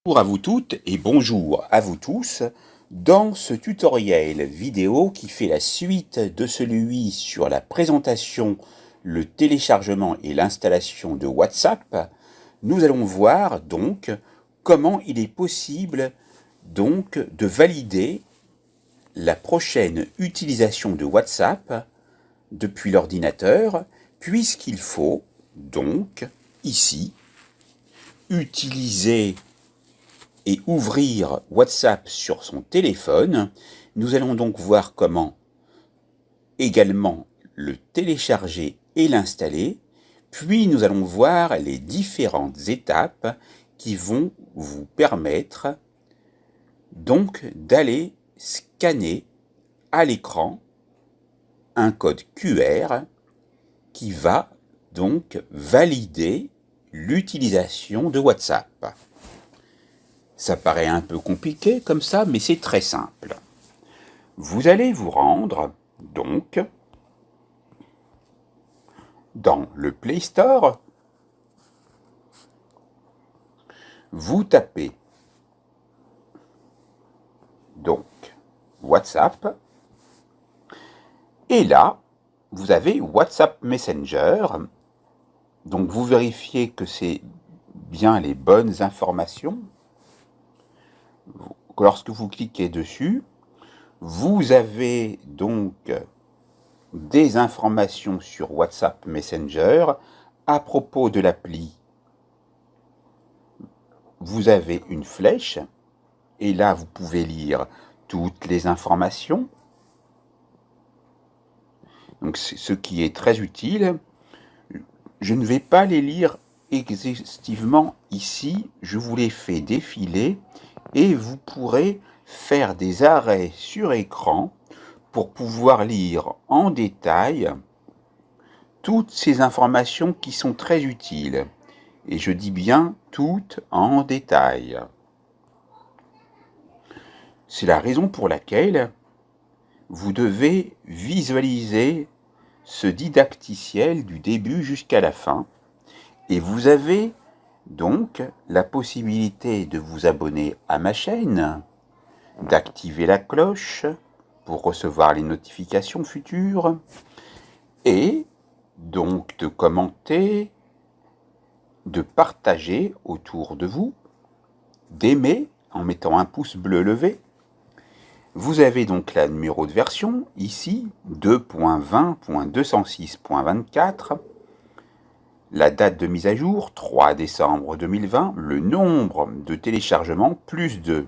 Bonjour à vous toutes et bonjour à vous tous. Dans ce tutoriel vidéo qui fait la suite de celui sur la présentation, le téléchargement et l'installation de WhatsApp, nous allons voir donc comment il est possible donc de valider la prochaine utilisation de WhatsApp depuis l'ordinateur, puisqu'il faut donc ici utiliser et ouvrir WhatsApp sur son téléphone. Nous allons donc voir comment également le télécharger et l'installer, puis nous allons voir les différentes étapes qui vont vous permettre donc d'aller scanner à l'écran un code QR qui va donc valider l'utilisation de WhatsApp. Ça paraît un peu compliqué comme ça, mais c'est très simple. Vous allez vous rendre donc dans le Play Store. Vous tapez donc WhatsApp. Et là, vous avez WhatsApp Messenger. Donc vous vérifiez que c'est bien les bonnes informations. Lorsque vous cliquez dessus, vous avez donc des informations sur WhatsApp Messenger. À propos de l'appli, vous avez une flèche et là vous pouvez lire toutes les informations. Donc ce qui est très utile. Je ne vais pas les lire exhaustivement ici, je vous les fais défiler et vous pourrez faire des arrêts sur écran pour pouvoir lire en détail toutes ces informations qui sont très utiles. Et je dis bien toutes en détail. C'est la raison pour laquelle vous devez visualiser ce didacticiel du début jusqu'à la fin. Et vous avez donc la possibilité de vous abonner à ma chaîne, d'activer la cloche pour recevoir les notifications futures, et donc de commenter, de partager autour de vous, d'aimer en mettant un pouce bleu levé. Vous avez donc la numéro de version, ici, 2.20.206.24, la date de mise à jour, 3 décembre 2020, le nombre de téléchargements, plus de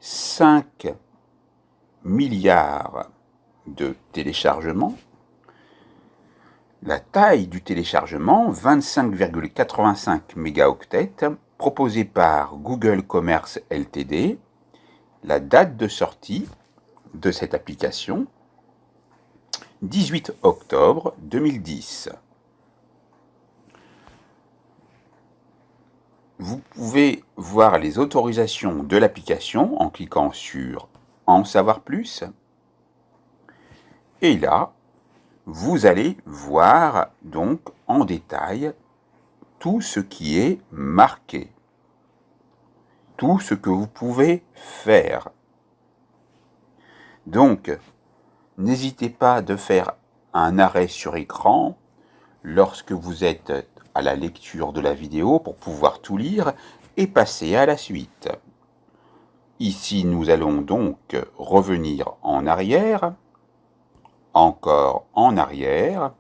5 milliards de téléchargements, la taille du téléchargement, 25,85 mégaoctets, proposé par Google Commerce Ltd, la date de sortie de cette application, 18 octobre 2010. Vous pouvez voir les autorisations de l'application en cliquant sur « En savoir plus ». Et là, vous allez voir donc en détail tout ce qui est marqué, tout ce que vous pouvez faire. Donc, n'hésitez pas de faire un arrêt sur écran lorsque vous êtes à la lecture de la vidéo pour pouvoir tout lire et passer à la suite. Ici, nous allons donc revenir en arrière, encore en arrière.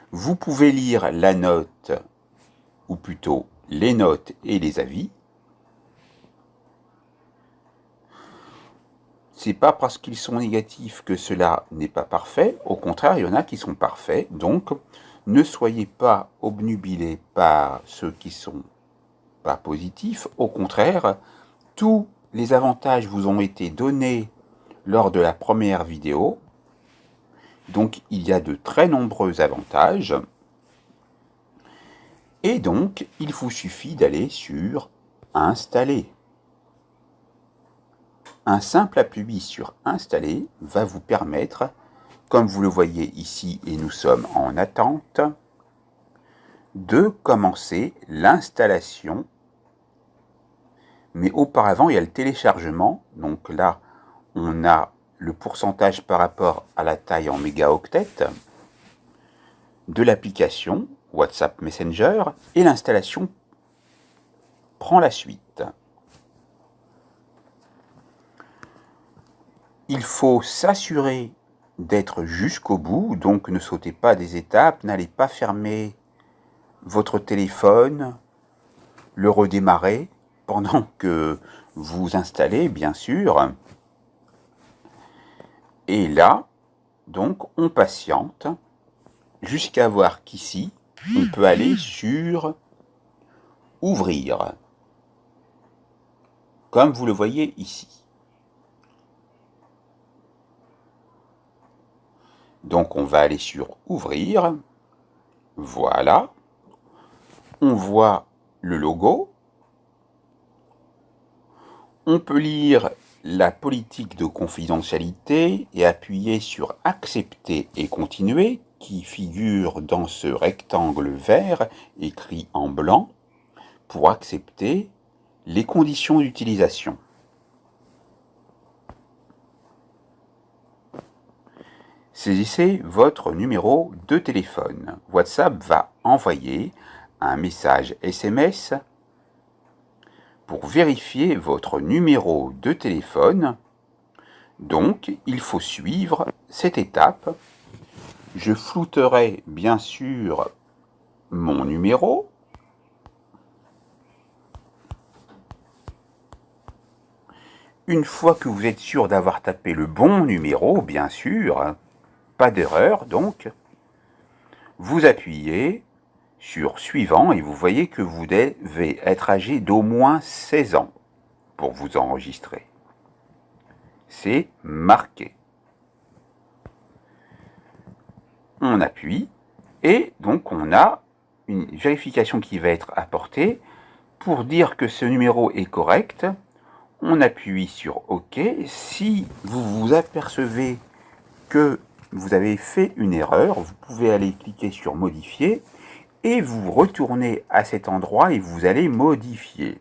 Vous pouvez lire la note, ou plutôt les notes et les avis. C'est pas parce qu'ils sont négatifs que cela n'est pas parfait. Au contraire, il y en a qui sont parfaits. Donc, ne soyez pas obnubilés par ceux qui sont pas positifs. Au contraire, tous les avantages vous ont été donnés lors de la première vidéo. Donc, il y a de très nombreux avantages. Et donc, il vous suffit d'aller sur « Installer ». Un simple appui sur « Installer » va vous permettre, comme vous le voyez ici et nous sommes en attente, de commencer l'installation Mais auparavant, il y a le téléchargement. Donc là, on a le pourcentage par rapport à la taille en mégaoctets de l'application WhatsApp Messenger et l'installation prend la suite. Il faut s'assurer d'être jusqu'au bout, donc ne sautez pas des étapes, n'allez pas fermer votre téléphone, le redémarrer pendant que vous installez, bien sûr. Et là, donc, on patiente jusqu'à voir qu'ici, on peut aller sur Ouvrir, comme vous le voyez ici. Donc, on va aller sur Ouvrir. Voilà. On voit le logo. On peut lire la politique de confidentialité et appuyer sur Accepter et continuer qui figure dans ce rectangle vert écrit en blanc pour accepter les conditions d'utilisation. Saisissez votre numéro de téléphone. WhatsApp va envoyer un message SMS pour vérifier votre numéro de téléphone. Donc, il faut suivre cette étape. Je flouterai bien sûr mon numéro. Une fois que vous êtes sûr d'avoir tapé le bon numéro, bien sûr, pas d'erreur donc, vous appuyez sur Suivant et vous voyez que vous devez être âgé d'au moins 16 ans pour vous enregistrer. C'est marqué. On appuie et donc on a une vérification qui va être apportée. Pour dire que ce numéro est correct, on appuie sur OK. Si vous vous apercevez que vous avez fait une erreur, vous pouvez aller cliquer sur Modifier et vous retournez à cet endroit et vous allez modifier.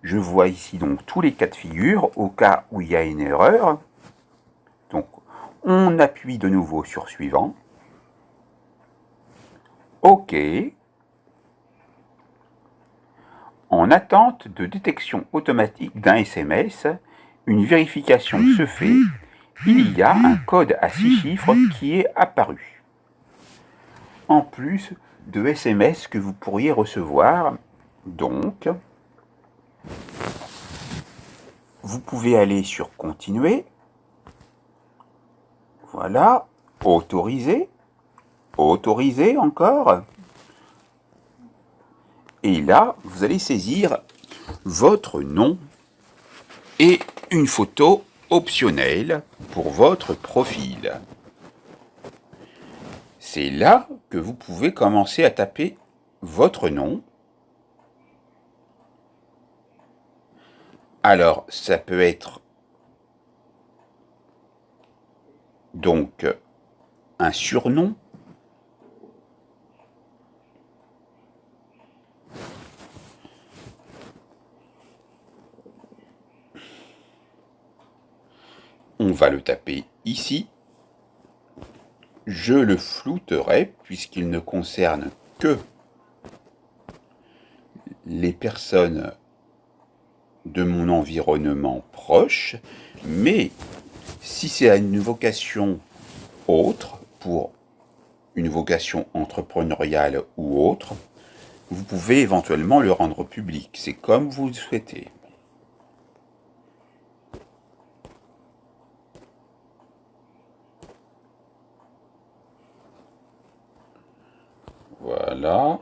Je vois ici donc tous les cas de figure au cas où il y a une erreur. Donc on appuie de nouveau sur Suivant. OK. En attente de détection automatique d'un SMS, une vérification se fait. Il y a un code à 6 chiffres qui est apparu. En plus de SMS que vous pourriez recevoir, donc, vous pouvez aller sur Continuer. Voilà. Autoriser. Autoriser encore. Et là, vous allez saisir votre nom et une photo optionnelle pour votre profil. C'est là que vous pouvez commencer à taper votre nom. Alors, ça peut être donc un surnom. On va le taper ici. Je le flouterai puisqu'il ne concerne que les personnes de mon environnement proche, mais si c'est à une vocation autre, pour une vocation entrepreneuriale ou autre, vous pouvez éventuellement le rendre public. C'est comme vous le souhaitez. Voilà.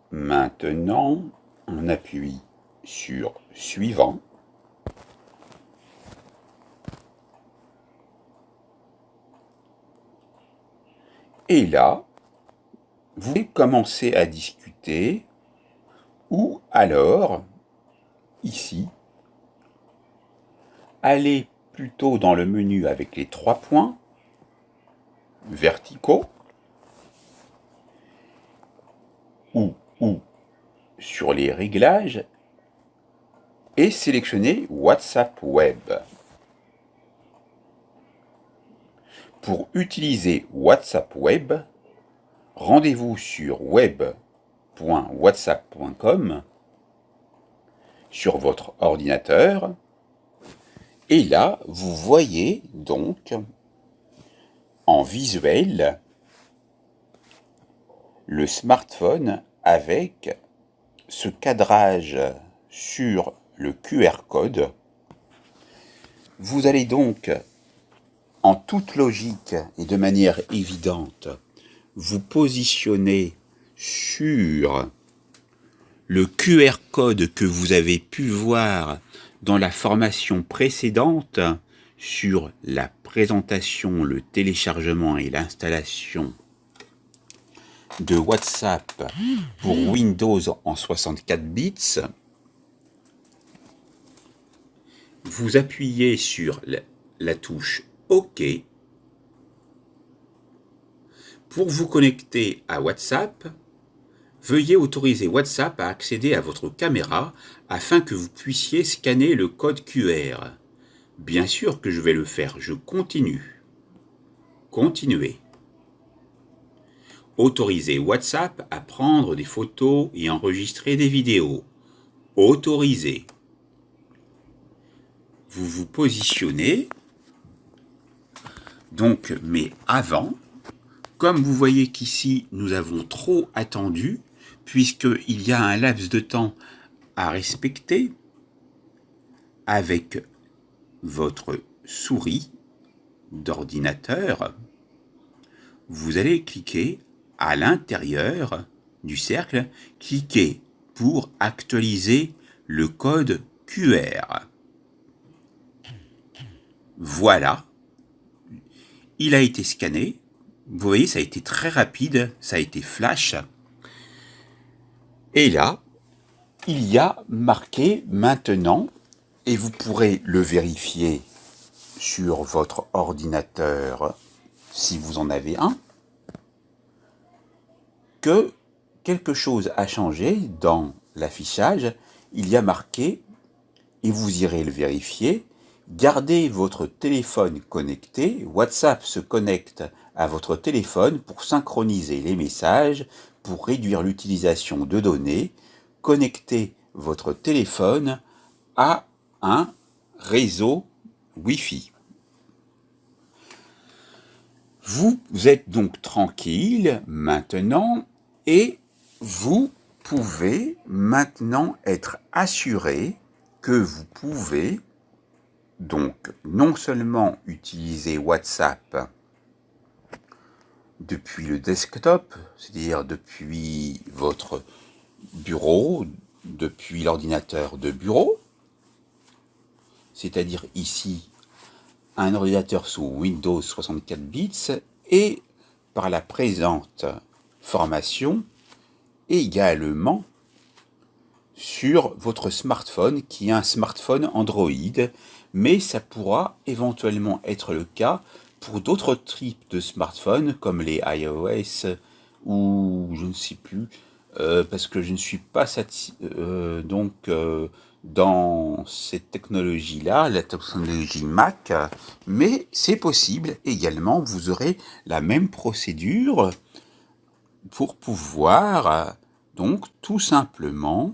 Maintenant, on appuie sur Suivant. Et là, vous pouvez commencer à discuter ou alors, ici, aller plutôt dans le menu avec les 3 points verticaux ou sur les réglages et sélectionner WhatsApp Web. Pour utiliser WhatsApp Web, rendez-vous sur web.whatsapp.com sur votre ordinateur et là, vous voyez donc en visuel le smartphone avec ce cadrage sur le QR code. Vous allez donc, en toute logique et de manière évidente, vous positionner sur le QR code que vous avez pu voir dans la formation précédente sur la présentation, le téléchargement et l'installation de WhatsApp pour Windows en 64 bits. Vous appuyez sur la touche OK pour vous connecter à WhatsApp. Veuillez autoriser WhatsApp à accéder à votre caméra afin que vous puissiez scanner le code QR. Bien sûr que je vais le faire, je continue. Continuez. Autorisez WhatsApp à prendre des photos et enregistrer des vidéos. Autorisez. Vous vous positionnez. Donc, mais avant, comme vous voyez qu'ici, nous avons trop attendu, puisqu'il y a un laps de temps à respecter avec votre souris d'ordinateur, vous allez cliquer à l'intérieur du cercle, cliquez pour actualiser le code QR. Voilà, il a été scanné. Vous voyez, ça a été très rapide, ça a été flash. Et là, il y a marqué maintenant, et vous pourrez le vérifier sur votre ordinateur si vous en avez un, que quelque chose a changé dans l'affichage. Il y a marqué, et vous irez le vérifier, gardez votre téléphone connecté. WhatsApp se connecte à votre téléphone pour synchroniser les messages, pour réduire l'utilisation de données. Connectez votre téléphone à un réseau Wi-Fi. Vous êtes donc tranquille maintenant et vous pouvez maintenant être assuré que vous pouvez donc non seulement utiliser WhatsApp depuis le desktop, c'est-à-dire depuis votre bureau, depuis l'ordinateur de bureau, c'est-à-dire ici un ordinateur sous Windows 64 bits et par la présente formation également sur votre smartphone qui est un smartphone Android, mais ça pourra éventuellement être le cas pour d'autres types de smartphones comme les iOS ou je ne sais plus, parce que je ne suis pas dans cette technologie-là, la technologie Mac, mais c'est possible également, vous aurez la même procédure pour pouvoir donc tout simplement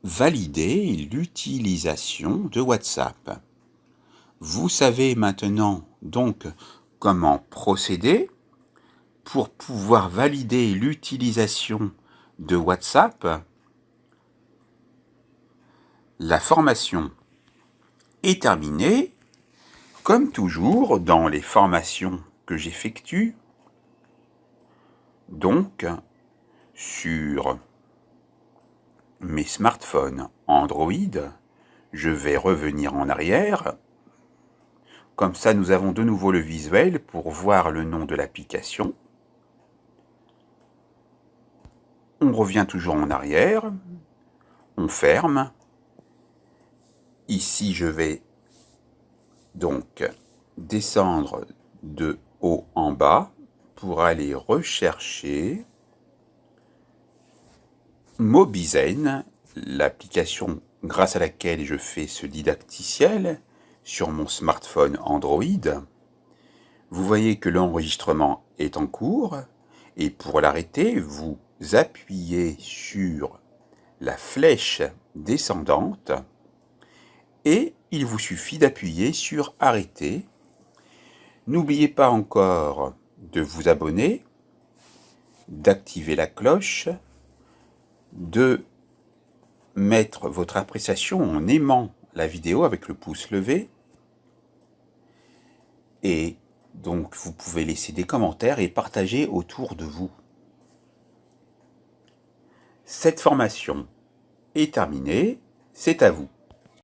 valider l'utilisation de WhatsApp. Vous savez maintenant donc comment procéder pour pouvoir valider l'utilisation de WhatsApp. La formation est terminée. Comme toujours dans les formations que j'effectue, donc sur mes smartphones Android, je vais revenir en arrière. Comme ça, nous avons de nouveau le visuel pour voir le nom de l'application. On revient toujours en arrière. On ferme. Ici, je vais donc descendre de haut en bas pour aller rechercher Mobizen, l'application grâce à laquelle je fais ce didacticiel sur mon smartphone Android. Vous voyez que l'enregistrement est en cours et pour l'arrêter, vous appuyez sur la flèche descendante et il vous suffit d'appuyer sur arrêter. N'oubliez pas encore de vous abonner, d'activer la cloche, de mettre votre appréciation en aimant la vidéo avec le pouce levé et donc vous pouvez laisser des commentaires et partager autour de vous. Cette formation est terminée, c'est à vous.